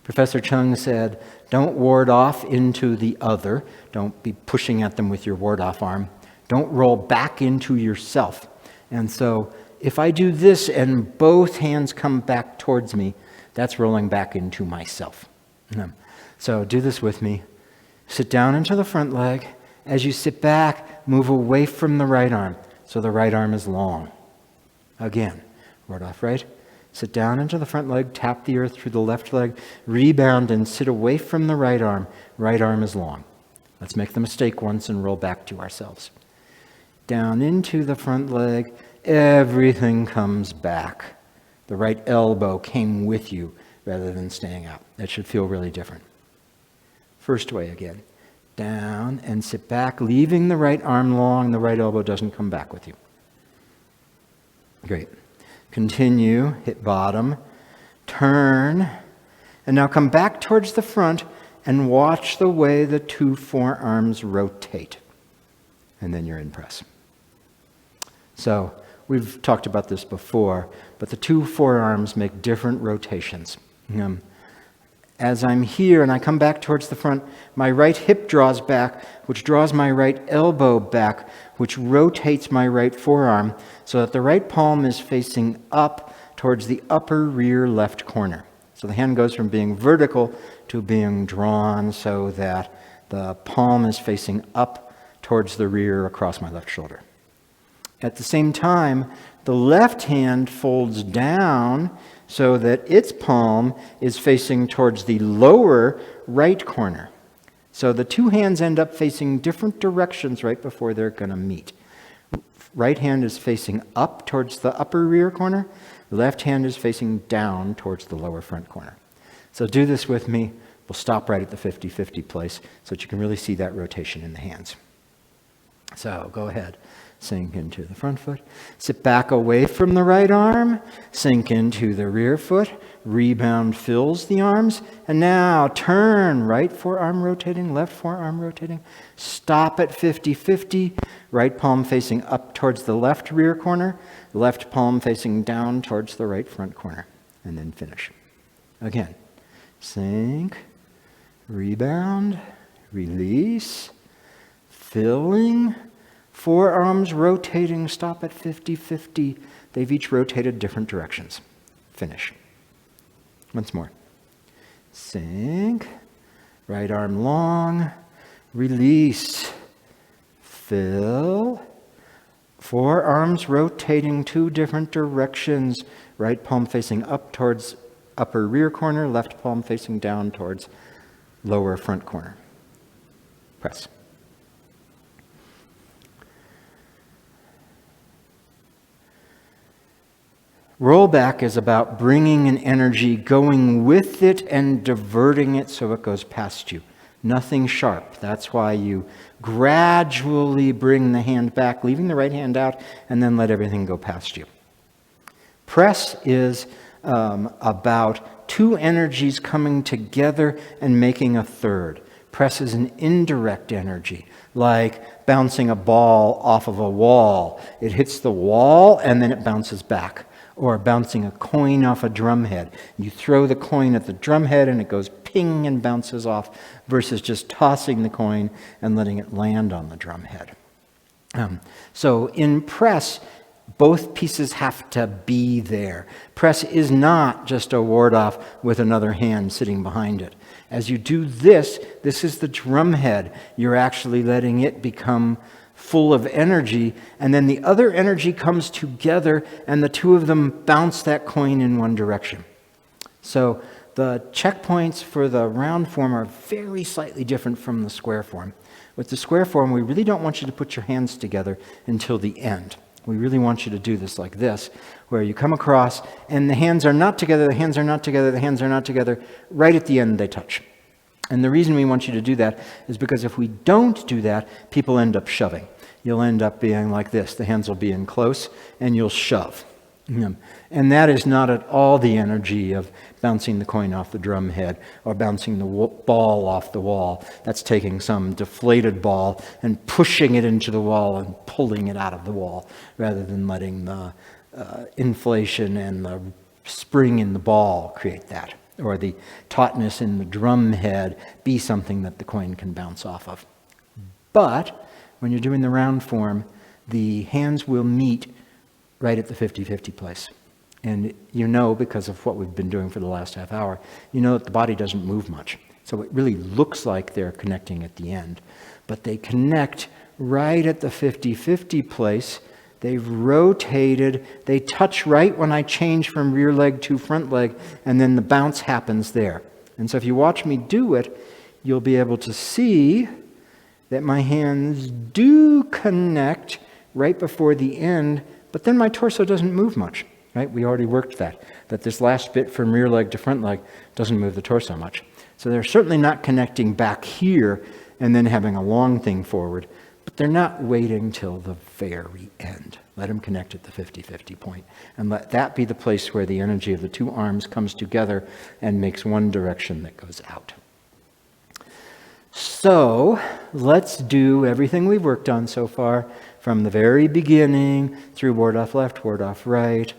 Professor Chung said, don't ward off into the other. Don't be pushing at them with your ward off arm. Don't roll back into yourself. And so if I do this and both hands come back towards me, that's rolling back into myself. So do this with me. Sit down into the front leg. As you sit back, move away from the right arm. So the right arm is long. Again, ward off right. Sit down into the front leg, tap the earth through the left leg, rebound and sit away from the right arm. Right arm is long. Let's make the mistake once and roll back to ourselves. Down into the front leg, everything comes back. The right elbow came with you rather than staying out. That should feel really different. First way again. Down and sit back, leaving the right arm long. The right elbow doesn't come back with you. Great. Continue, hit bottom, turn, and now come back towards the front and watch the way the two forearms rotate. And then you're in press. So we've talked about this before, but the two forearms make different rotations. As I'm here and I come back towards the front, my right hip draws back, which draws my right elbow back, which rotates my right forearm so that the right palm is facing up towards the upper rear left corner. So the hand goes from being vertical to being drawn so that the palm is facing up towards the rear across my left shoulder. At the same time, the left hand folds down so that its palm is facing towards the lower right corner. So the two hands end up facing different directions right before they're going to meet. Right hand is facing up towards the upper rear corner. Left hand is facing down towards the lower front corner. So do this with me. We'll stop right at the 50-50 place so that you can really see that rotation in the hands. So go ahead. sink into the front foot. Sit back away from the right arm, sink into the rear foot. Rebound fills the arms. And now turn, right forearm rotating, left forearm rotating. Stop at 50-50, right palm facing up towards the left rear corner, left palm facing down towards the right front corner. And then finish. Again, sink, rebound, release, filling, forearms rotating, stop at 50-50. They've each rotated different directions. Finish. Once more. Sink, right arm long, release, fill, forearms rotating 2 different directions, right palm facing up towards upper rear corner, left palm facing down towards lower front corner. Press. Rollback is about bringing an energy, going with it and diverting it so it goes past you. Nothing sharp. That's why you gradually bring the hand back, leaving the right hand out, and then let everything go past you. Press is about 2 energies coming together and making a third. Press is an indirect energy, like bouncing a ball off of a wall. It hits the wall and then it bounces back. Or bouncing a coin off a drum head. You throw the coin at the drum head and it goes ping and bounces off, versus just tossing the coin and letting it land on the drum head. So in press, both pieces have to be there. Press is not just a ward-off with another hand sitting behind it. As you do this is the drum head. You're actually letting it become full of energy, and then the other energy comes together, and the 2 of them bounce that coin in one direction. So the checkpoints for the round form are very slightly different from the square form. With the square form, we really don't want you to put your hands together until the end. We really want you to do this like this, where you come across, and the hands are not together, the hands are not together, the hands are not together. Right at the end, they touch. And the reason we want you to do that is because if we don't do that, people end up shoving. You'll end up being like this. The hands will be in close, and you'll shove. And that is not at all the energy of bouncing the coin off the drum head or bouncing the ball off the wall. That's taking some deflated ball and pushing it into the wall and pulling it out of the wall, rather than letting the inflation and the spring in the ball create that, or the tautness in the drum head be something that the coin can bounce off of. But when you're doing the round form, the hands will meet right at the 50-50 place. And you know, because of what we've been doing for the last half hour, you know that the body doesn't move much. So it really looks like they're connecting at the end. But they connect right at the 50-50 place. They've rotated. They touch right when I change from rear leg to front leg, and then the bounce happens there. And so if you watch me do it, you'll be able to see that my hands do connect right before the end, but then my torso doesn't move much, right? We already worked that this last bit from rear leg to front leg doesn't move the torso much. So they're certainly not connecting back here and then having a long thing forward, but they're not waiting till the very end. Let them connect at the 50-50 point, and let that be the place where the energy of the 2 arms comes together and makes one direction that goes out. So let's do everything we've worked on so far from the very beginning through ward off left, ward off right,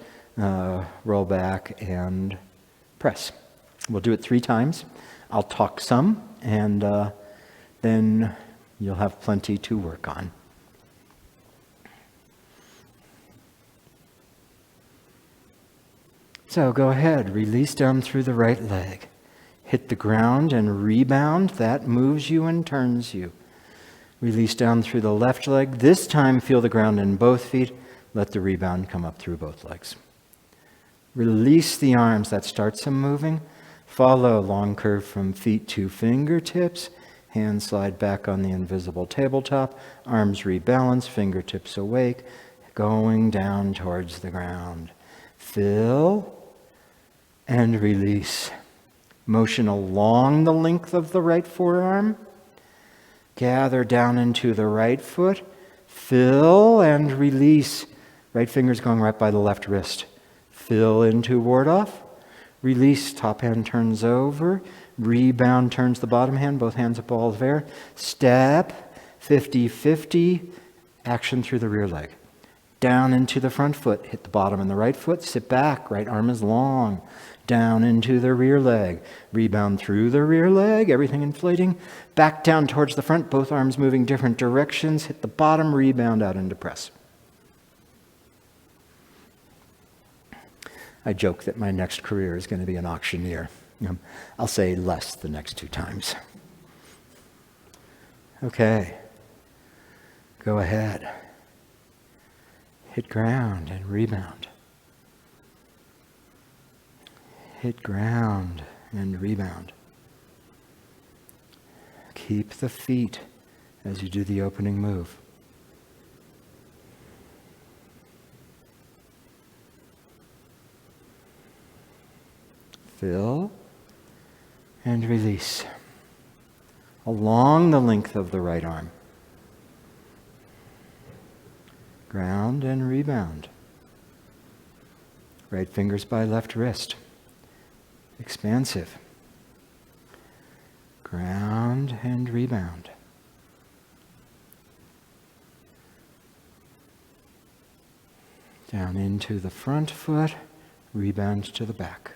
roll back, and press. We'll do it 3 times. I'll talk some, and then you'll have plenty to work on. So go ahead, release down through the right leg. Hit the ground and rebound. That moves you and turns you. Release down through the left leg. This time feel the ground in both feet. Let the rebound come up through both legs. Release the arms. That starts them moving. Follow long curve from feet to fingertips. Hands slide back on the invisible tabletop. Arms rebalance. Fingertips awake. Going down towards the ground. Fill and release. Motion along the length of the right forearm. Gather down into the right foot. Fill and release. Right finger's going right by the left wrist. Fill into ward off. Release, top hand turns over. Rebound turns the bottom hand, both hands at ball of air. Step, 50-50, action through the rear leg. Down into the front foot, hit the bottom and the right foot, sit back, right arm is long. Down into the rear leg. Rebound through the rear leg, everything inflating. Back down towards the front, both arms moving different directions. Hit the bottom, rebound out into press. I joke that my next career is going to be an auctioneer. I'll say less the next 2 times. Okay. Go ahead. Hit ground and rebound. Hit ground and rebound. Keep the feet as you do the opening move. Fill and release along the length of the right arm. Ground and rebound. Right fingers by left wrist. Expansive. Ground and rebound. Down into the front foot, rebound to the back.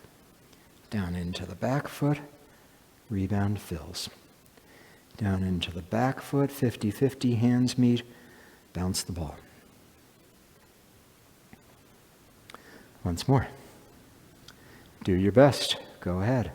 Down into the back foot, rebound fills. Down into the back foot, 50-50, hands meet, bounce the ball. Once more. Do your best. Go ahead.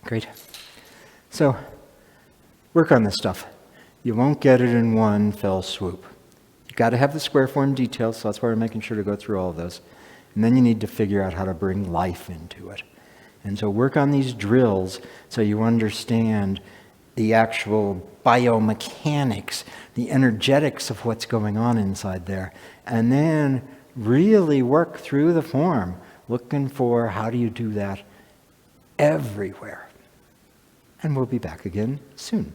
Great. So, work on this stuff. You won't get it in one fell swoop. You've got to have the square form details, so that's why we're making sure to go through all of those. And then you need to figure out how to bring life into it. And so work on these drills so you understand the actual biomechanics, the energetics of what's going on inside there. And then really work through the form, looking for how do you do that everywhere. And we'll be back again soon.